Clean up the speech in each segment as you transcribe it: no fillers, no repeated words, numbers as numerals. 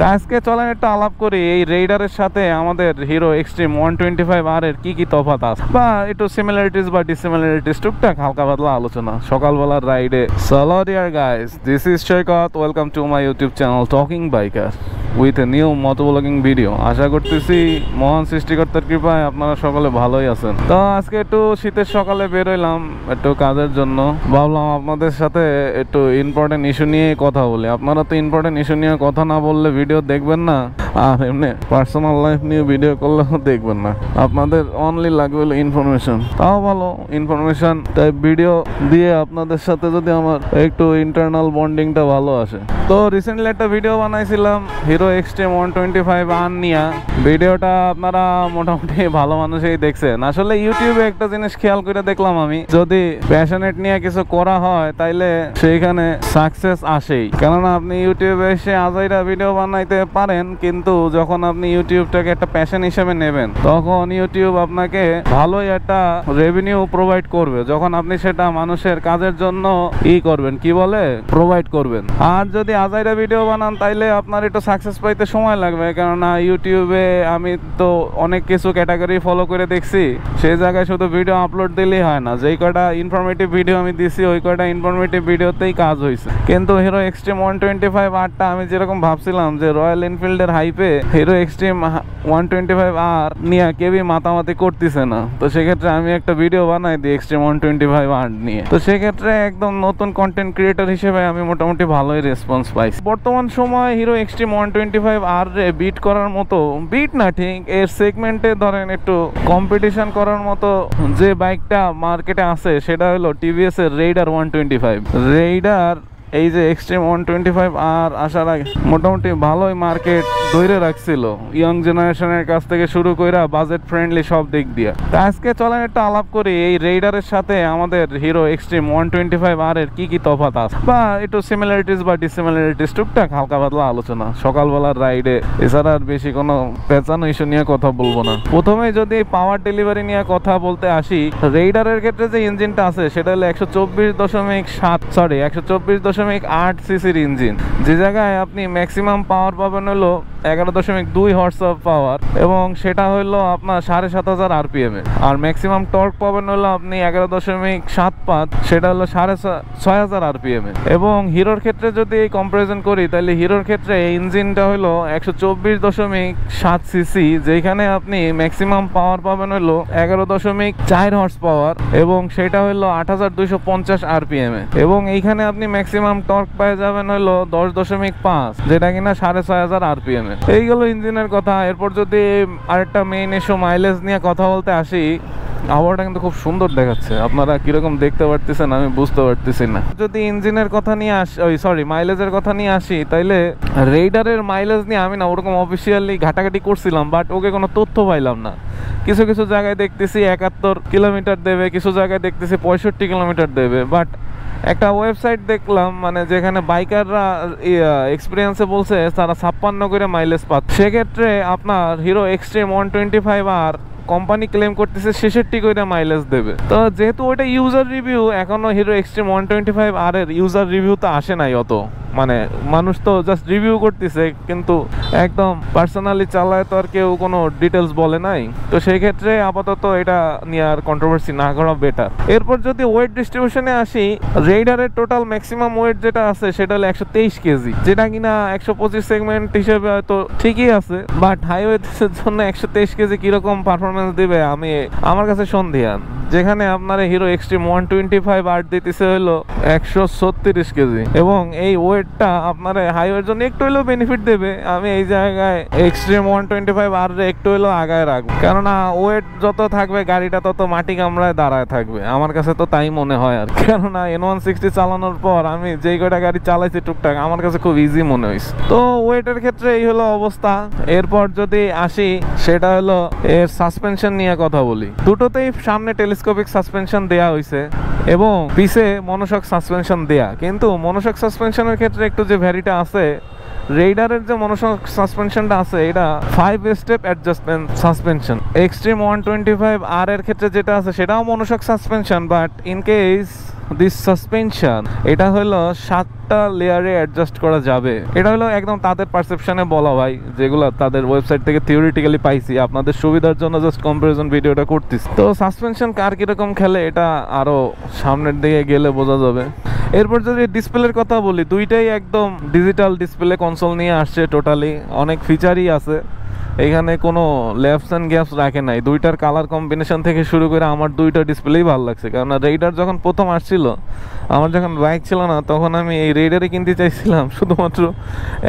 আজকে চলেন একটু আলাপ করি এই রেইডারের সাথে আমাদের হিরো এক্সট্রিম 125R এর কি তফাৎ আছে বা একটু সিমিলারিটিস বা ডিসিমিলারিটিস টুকটাক হালকা পাতলা আলোচনা সকালবেলার রাইডে। সলো dear guys, this is Saikat, welcome to my YouTube channel talking biker with a new motoblogging video. আশা করতেছি মহান সৃষ্টিকর্তার কৃপায় আপনারা সকলে ভালোই আছেন। তো আজকে একটু শীতের সকালে বেরোইলাম একটু কাজের জন্য, ভাবলাম আপনাদের সাথে একটু ইম্পর্টেন্ট ইস্যু নিয়ে কথা বলি। আপনারা তো ইম্পর্টেন্ট ইস্যু নিয়ে কথা না বললে ভিডিও দেখবেন না, আর এমনি পার্সোনাল লাইফ নিয়ে ভিডিও করলেও দেখবেন না। আপনাদের অনলি লাগবে হলো ইনফরমেশন, তাও ভালো ইনফরমেশন তাই ভিডিও দিয়ে আপনাদের সাথে যদি আমার একটু ইন্টারনাল বন্ডিংটা ভালো আসে। তো রিসেন্টলি একটা ভিডিও বানাইছিলাম হিরো এক্সট্রিম 125R নিয়ে। ভিডিওটা আপনারা মোটামুটি ভালো মানুষই দেখছেন। আসলে ইউটিউবে একটা জিনিস খেয়াল করে দেখলাম আমি, যদি প্যাশনেট নিয়ে কিছু করা হয় তাইলে সেইখানে সাকসেস আসেই। কেননা আপনি ইউটিউবে এসে আজাইরা ভিডিও বানাইতে পারেন, কিন্তু যখন আপনি ইউটিউবটাকে একটা প্যাশন হিসেবে নেবেন তখন ইউটিউব আপনাকে ভালোই একটা রেভিনিউ প্রোভাইড করবে, যখন আপনি সেটা মানুষের কাজের জন্য করবেন, কি বলে প্রোভাইড করবেন। আর যদি আজাইরা ভিডিও বানান তাইলে আপনার একটু সাকসেস পাইতে সময় লাগবে, কেননা ইউটিউবে আমি তো অনেক কিছু ক্যাটাগরি ফলো করে দেখছি, সেই জায়গায় শুধু ভিডিও আপলোড দিলেই হয় না। যেই কটা ইনফরমেটিভ ভিডিও আমি দিছি ওই কটা ইনফরমেটিভ ভিডিওতেই কাজ হয়েছে। কিন্তু হিরো এক্সট্রিম 125R আমি যেরকম ভাবছিলাম যে রয়্যাল এনফিল্ডের হাইপে হিরো এক্সট্রিম 125R নিয়ে কেউই মাতামাতি করতেছে না, তো সেক্ষেত্রে আমি একটা ভিডিও বানাই দিই এক্সট্রিম 125R নিয়ে। তো সেক্ষেত্রে একদম নতুন কন্টেন্ট ক্রিয়েটর হিসেবে আমি মোটামুটি ভালোই রেসপন্স পাইছি। বর্তমান সময় হিরো এক্সট্রিম 125R রে বিট করার মতো, বিট না ঠিক, এর সেগমেন্টে ধরেন একটু কম্পিটিশন করার মতো যে বাইকটা মার্কেটে আছে সেটা হলো টিভিএস এর রেইডার 125। রেইডার এই যে এক্সট্রিম 125R আসার আগে মোটামুটি ভালোই মার্কেট ধরে রাখছিল ইয়ং জেনারেশনের কাছ থেকে শুরু করে বাজেট ফ্রেন্ডলি সব দিক দিয়ে। তো আজকে চলেন একটু আলাপ করি এই রেইডারের সাথে আমাদের হিরো এক্সট্রিম 125R এর কি তফাৎ আছে বা একটু সিমিলারিটিস বা ডিসিমিলারিটিস টুকটাক হালকা পাতলা আলোচনা সকালবেলার রাইডে। এছাড়া আর বেশি কোনো পেঁচানো ইস্যু নিয়ে কথা বলবো না। প্রথমে যদি পাওয়ার ডেলিভারি নিয়ে কথা বলতে আসি, রেইডারের ক্ষেত্রে যে ইঞ্জিনটা আছে সেটা হলো 124.8 সিসির ইঞ্জিন, যে জায়গায় আপনি ম্যাক্সিমাম পাওয়ার পাবেন হলো 11.2 হর্স অফ পাওয়ার, এবং সেটা হলো আপনার 7500 RPM এ। আর ম্যাক্সিমাম টর্ক পাবেন হলো আপনি 11.75, সেটা হলো 6500 RPM এ। এবং হিরোর ক্ষেত্রে যদি এই কম্পারিজন করি তাহলে হিরোর ক্ষেত্রে এই ইঞ্জিনটা হলো 124.7 সিসি, যেখানে আপনি ম্যাক্সিমাম পাওয়ার পাবেন হলো 11.4 হর্স পাওয়ার, এবং সেটা হলো 8250 RPM এ। এবং এইখানে আপনি ম্যাক্সিমাম টর্ক পেয়ে যাবেন হলো 10.5, যেটা কিনা 6500 RPM এ। এই গেল ইঞ্জিনের কথা। এরপর যদি আরেকটা মেইন ইস্যু মাইলেজ নিয়ে কথা বলতে আসি, আবহাওয়াটা কিন্তু খুব সুন্দর দেখাচ্ছে, আপনারা কিরকম দেখতে পারতেছেন আমি বুঝতে পারতেছি না। যদি ইঞ্জিনের কথা নিয়ে আসি, মাইলেজের কথা নিয়ে আসি, তাইলে রেইডারের মাইলেজ নিয়ে আমি না ওরকম অফিসিয়ালি ঘাটাঘাটি করছিলাম, বাট ওকে কোনো তথ্য পাইলাম না। কিছু কিছু জায়গায় দেখতেছি 71 কিলোমিটার দেবে, কিছু জায়গায় দেখতেছি 65 কিলোমিটার দেবে, বাট একটা ওয়েবসাইট দেখলাম মানে যেখানে বাইকাররা এক্সপিরিয়েন্সে বলছে তারা 56 করে মাইলেজ পাচ্ছে। সেক্ষেত্রে আপনার hero Xtreme 125R company claim করতেছে 66 করে মাইলেজ দেবে। তো যেহেতু ওইটা ইউজার রিভিউ, এখনো হিরো এক্সট্রিম 125R এর ইউজার রিভিউ তো আসে নাই অত, মানে মানুষ তো জাস্ট রিভিউ করতেছে, কিন্তু একদম পার্সোনালি চালায় তো আর কেউ কোনো ডিটেলস বলে নাই। তো সেই ক্ষেত্রে আপাতত এটা নিয়ে আর কন্ট্রোভার্সি না করা বেটার। এরপর যদি ওয়েট ডিস্ট্রিবিউশনে আসি, রেইডারের টোটাল ম্যাক্সিমাম ওয়েট যেটা আছে সেটা হলো 123 কেজি, যেটা কিনা 125 সেগমেন্ট হিসেবে হয়তো ঠিকই আছে, বাট হাইওয়ের জন্য 123 কেজি কিরকম পারফরমেন্স দিবে আমি আমার কাছে সন্দেহান। যেখানে আপনার হিরো এক্সট্রিম 125R দিতেছে হলো 136 কেজি, এবং এই ওয়েটটা আপনার হাইওয়ের জন্য একটু হলেও বেনিফিট দেবে। আমি এই জায়গায় এক্সট্রিম 125R একটু হলেও আগায় রাখবো, কেননা ওয়েট যত থাকবে গাড়িটা তত মাটি কামড়ায় দাঁড়ায় থাকবে, আমার কাছে তো তাই মনে হয় আর। কেননা N160 চালানোর পর আমি যেই কয়টা গাড়ি চালাইছি টুকটাক আমার কাছে খুব ইজি মনে হয়েছে। তো ওয়েটের ক্ষেত্রে এই হলো অবস্থা। এরপর যদি আসি সেটা হলো এর সাসপেনশন নিয়ে কথা বলি। দুটোতেই সামনে টেলিস্কোপিক সাসপেনশন দেয়া হয়েছে এবং পিছে মনোশক সাসপেনশন দেয়া, কিন্তু মনোশক সাসপেনশনের ক্ষেত্রে একটু যে ভ্যারিটা আছে, রেইডারের যে মনোশক সাসপেনশনটা আছে এটা 5 step adjustment suspension. Extreme 125R এর ক্ষেত্রে যেটা আছে সেটাও monoshock suspension, but in case this suspension, এটা হলো 7টা লেয়ারে অ্যাডজাস্ট করা যাবে। এটা হলো একদম তাদের পারসেপশনে বলা ভাই, যেগুলো তাদের ওয়েবসাইট থেকে থিওরিটিক্যালি পাইছি, আপনাদের সুবিধার জন্য জাস্ট কম্পারিজন ভিডিওটা করতেছি। তো সাসপেনশন কার কিরকম খেলে এটা আরো সামনের দিকে গেলে বোঝা যাবে। এরপর যদি ডিসপ্লের কথা বলি, দুইটাই একদম ডিজিটাল ডিসপ্লে কনসোল নিয়ে আসছে। টোটালি অনেক ফিচারই আছে এখানে, কোনো ল্যাপস অ্যান্ড গ্যাপস রাখে নাই। দুইটার কালার কম্বিনেশন থেকে শুরু করে আমার দুইটা ডিসপ্লেই ভালো লাগছে। কারণ রেইডার যখন প্রথম আসছিল, আমার যখন বাইক ছিল না, তখন আমি এই রেইডারে কিনতে চাইছিলাম শুধুমাত্র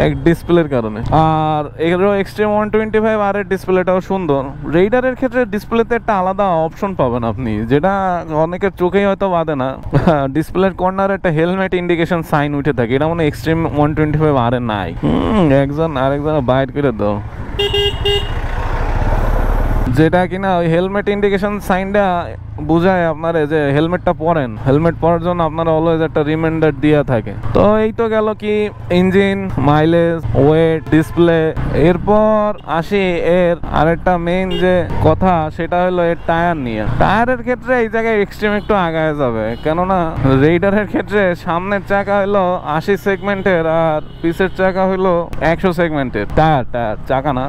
এক ডিসপ্লের কারণে। আর এরও এক্সট্রিম 125R এর ডিসপ্লেটাও সুন্দর। রেইডারের ক্ষেত্রে ডিসপ্লেতে একটা আলাদা অপশন পাবেন আপনি, যেটা অনেকের চোখেই হয়তো বাদে না। ডিসপ্লের কর্নারে একটা হেলমেট ইন্ডিকেশন সাইন উঠে থাকে, এটা মানে এক্সট্রিম 125R এর নাই। একজন আরেকজন বাইর করে দাও, যেটা কিনা ওই হেলমেট ইন্ডিকেশন সাইনটা বুঝায় আপনার যে হেলমেটটা পরেন, হেলমেট পরার জন্য আপনারা অলওয়েজ একটা রিমাইন্ডার দিয়ে থাকে। তো এই তো গেল কি ইঞ্জিন, মাইলেজ, ওয়েট, ডিসপ্লে। এরপর আসি এর আরেকটা মেইন যে কথা, সেটা হলো এর টায়ার নিয়ে। টায়ারের ক্ষেত্রে এই জায়গায় এক্সট্রিম একটু আগায় যাবে, কেননা রেইডারের ক্ষেত্রে সামনের চাকা হলো 80 সেগমেন্টের আর পিছের চাকা হলো 100 সেগমেন্টের টায়ার, চাকা না।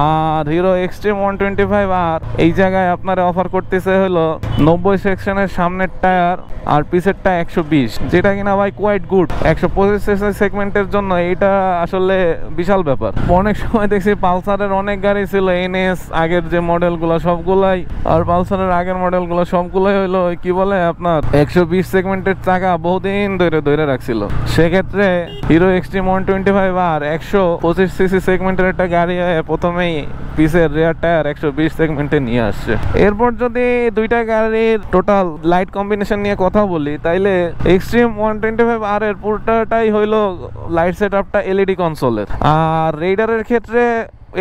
আর হিরো এক্সট্রিম 125R এই জায়গায় আপনারা অফার করতেছে হলো 90 সেকশনের সামনের টায়ার আর পিছেরটা 120, যেটা কিনা ভাই কোয়াইট গুড। 125 সেগমেন্টের জন্য এটা আসলে বিশাল ব্যাপার। অনেক সময় দেখছি পালসারের অনেক গাড়ি ছিল NS আগের যে মডেলগুলো সবগুলাই, আর পালসারের আগের মডেলগুলো সবগুলাই হইলো কি বলে আপনার 120 সেগমেন্টের চাকা বহুদিন ধরে রাখছিল। সেক্ষেত্রে হিরো এক্সট্রিম 125R 125 সিসি সেগমেন্টের একটা গাড়ি প্রথমেই পিছের রেয়ার টায়ার 120 সেগমেন্টে নিয়ে আসছে। এরপর যদি দুইটা গাড়ির টোটাল লাইট কম্বিনেশন নিয়ে কথা বলি, তাইলে এক্সট্রিম 125R এর পুরোটাই হইলো লাইট সেটআপটা এলইডি কনসোলের। আর রেইডারের ক্ষেত্রে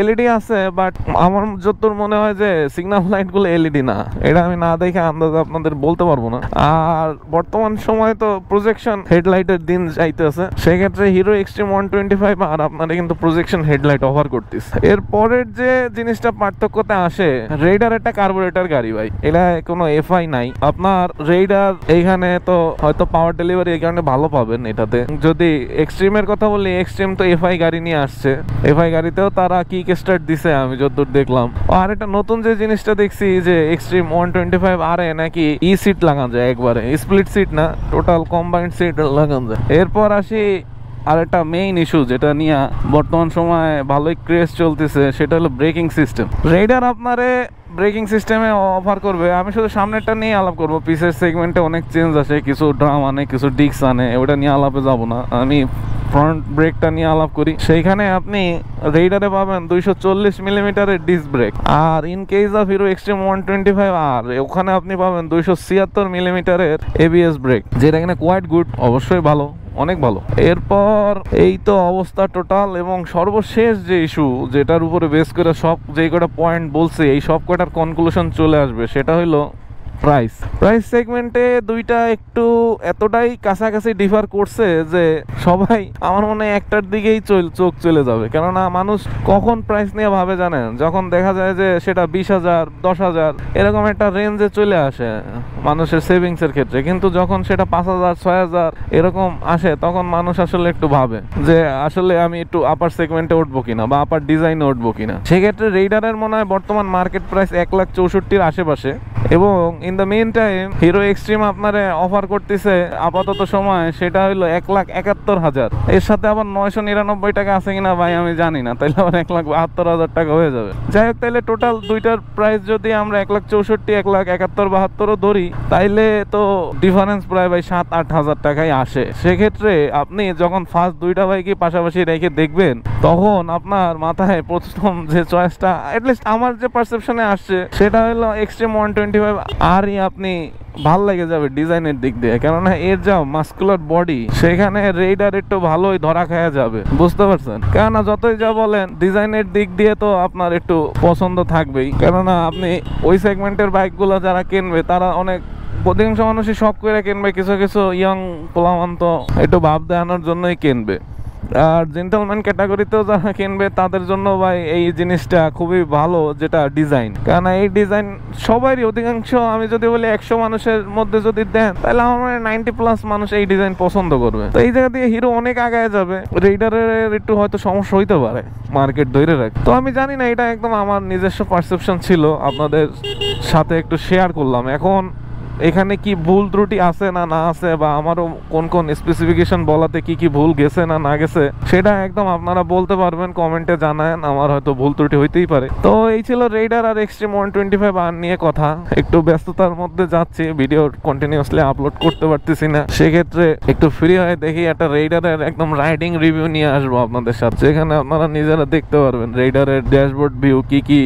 এলইডি আছে, বাট আমার যতদূর মনে হয় যে সিগন্যাল লাইট গুলো এলইডি না। এটা আমি না দেখে আন্দাজ আপনাদের বলতে পারবো না। আর বর্তমান সময় তো প্রজেকশন হেডলাইটের দিন যাইতেছে, সেক্ষেত্রে হিরো এক্সট্রিম 125R আপনারা কিন্তু প্রজেকশন হেডলাইট অফার করতেছে। এর পরের যে জিনিসটা পার্থক্যতে আসে, রেইডার একটা কার্বোরেটর গাড়ি ভাই, এটা কোনো এফআই নাই। আপনার রেইডার এইখানে তো হয়তো পাওয়ার ডেলিভারি এই কারণে ভালো পাবেন এটাতে। যদি এক্সট্রিমের কথা বলি, এক্সট্রিম তো এফআই গাড়ি নিয়ে আসছে, এফআই গাড়িতেও তারা কি স্টার্ট দিছে আমি যতদূর দেখলাম। আর একটা নতুন যে জিনিসটা দেখছি যে এক্সট্রিম 125R এ নাকি ই সিট লাগানো যায়, একবারে স্প্লিট সিট না, টোটাল কম্বাইন্ড সিট লাগানো যায়। এরপর আসি আর একটা মেইন ইস্যু যেটা নিয়ে বর্তমান সময় ভালোই ক্রেজ চলতেছে, সেটা হলো ব্রেকিং সিস্টেম। রেইডার আপনারে ব্রেকিং সিস্টেমে অফার করবে, আমি শুধু সামনেরটা নিয়ে আলাপ করবো। পিসের সেগমেন্টে অনেক চেঞ্জ আসে, কিছু ড্রাম আনে, কিছু ডিস্ক আনে, ওটা নিয়ে আলাপে যাবো না। আমি ফ্রন্ট ব্রেকটা নিয়ে আলাপ করি। সেইখানে আপনি রেইডারে পাবেন 240 মিলিমিটারের ডিস্ক ব্রেক, আর in case of Hero Xtreme 125R ওখানে আপনি পাবেন 276 মিলিমিটারের এবিএস ব্রেক, যেটা কিনা কোয়াইট গুড, অবশ্যই ভালো, অনেক ভালো। এরপর এই তো অবস্থা টোটাল। এবং সর্বশেষ যে ইস্যু, যেটার উপরে বেস করে সব যে কটা পয়েন্ট বলছে, এই সব কটার কনক্লুশন চলে আসবে, সেটা হলো প্রাইস সেগমেন্টে দুইটা একটু এতটাই কাছাকাছি ডিফার করছে যে সবাই আমার মনে হয় একটার দিকেই চোখ চলে যাবে। কেননা মানুষ কখন প্রাইস নিয়ে ভাবে জানেন, যখন দেখা যায় যে সেটা 20,000 10,000 এরকম একটা রেঞ্জে চলে আসে মানুষের সেভিংস এর ক্ষেত্রে, কিন্তু যখন সেটা 5,000 6,000 এরকম আসে, তখন মানুষ আসলে একটু ভাবে যে আসলে আমি একটু আপার সেগমেন্টে উঠবো কিনা বা আপার ডিজাইনে উঠবো কিনা। সেক্ষেত্রে রেইডারের মনে হয় বর্তমান মার্কেট প্রাইস 1,64,000 আশেপাশে। এবং in the meantime Hero Xtreme আপনারে অফার করতেছে আপাতত সময়, সেটা হলো 1,71,000। এর সাথে আবার 999 টাকা আছে কিনা ভাই আমি জানি না, তাইলে আবার 1,72,000 টাকা হয়ে যাবে। যাই হোক, তাইলে টোটাল দুইটার প্রাইস যদি আমরা 1,64,000 1,71,72 ধরি, তাইলে তো ডিফারেন্স প্রায় ভাই 7-8 হাজার টাকাই আসে। সেক্ষেত্রে আপনি যখন ফার্স্ট দুইটা বাইকই পাশাপাশি রেখে দেখবেন, তখন আপনার মাথায় প্রথম যে চয়েসটা, অ্যাটলিস্ট আমার যে পারসেপশনে আসছে, সেটা হলো এক্সট্রিম 125R আপনি ভাল লেগে যাবে ডিজাইনের দিক দিয়ে। কেননা এর যা মাস্কুলার বডি, সেখানে রেইডার একটু ভালোই ধরা খাওয়া যাবে, বুঝতে পারছেন? কেননা যতই যা বলেন, ডিজাইনের দিক দিয়ে তো আপনার একটু পছন্দ থাকবেই। কেননা আপনি ওই সেগমেন্টের বাইকগুলো যারা কিনবে, তারা অনেক অধিকাংশ মানুষই শখ করে কিনবে, কিছু কিছু ইয়াং পোলামান তো একটু ভাব দেখানোর জন্যই কিনবে। আর জেন্টলম্যান ক্যাটাগরিতেও যারা কিনবে তাদের জন্য ভাই এই জিনিসটা খুবই ভালো, যেটা ডিজাইন। কারণ এই ডিজাইন সবারই, অধিকাংশ আমি যদি বলি 100 মানুষের মধ্যে যদি দেন তাহলে আমার 90+ মানুষ এই ডিজাইন পছন্দ করবে। তো এই জায়গা দিয়ে হিরো অনেক আগায় যাবে। রেইডারের একটু হয়তো সমস্যা হইতে পারে মার্কেট ধরে রাখ, তো আমি জানি না, এটা একদম আমার নিজস্ব পারসেপশন ছিল, আপনাদের সাথে একটু শেয়ার করলাম। এখন এখানে কি ভুল ত্রুটি আছে না না আছে, বা আমারও কোন কোন স্পেসিফিকেশন বলাতে কি কি ভুল গেছে না না গেছে, সেটা একদম আপনারা বলতে পারবেন, কমেন্টে জানান। আমার হয়তো ভুল ত্রুটি হইতেই পারে। তো এই ছিল রেইডার আর এক্সট্রিম 125 আর নিয়ে কথা। একটু ব্যস্ততার মধ্যে যাচ্ছি, ভিডিও কন্টিনিউয়াসলি আপলোড করতে পারতেছি না, সেক্ষেত্রে একটু ফ্রি হয়ে দেখি একটা রেইডারের একদম রাইডিং রিভিউ নিয়ে আসবো আপনাদের সাথে, যেখানে আপনারা নিজেরা দেখতে পারবেন রেইডারের ড্যাশবোর্ড ভিউ, কি কি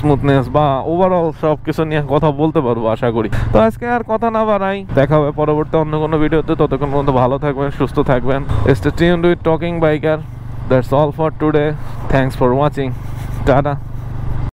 স্মুথনেস বা ওভারঅল সবকিছু নিয়ে কথা বলতে পারবো আশা করি। তো আজকে আর কথা না বাড়াই, দেখা হবে পরবর্তী অন্য কোনো ভিডিওতে। ততক্ষণ পর্যন্ত ভালো থাকবেন, সুস্থ থাকবেন। Stay tuned with Talking Biker. That's all for today. Thanks for watching. Tada.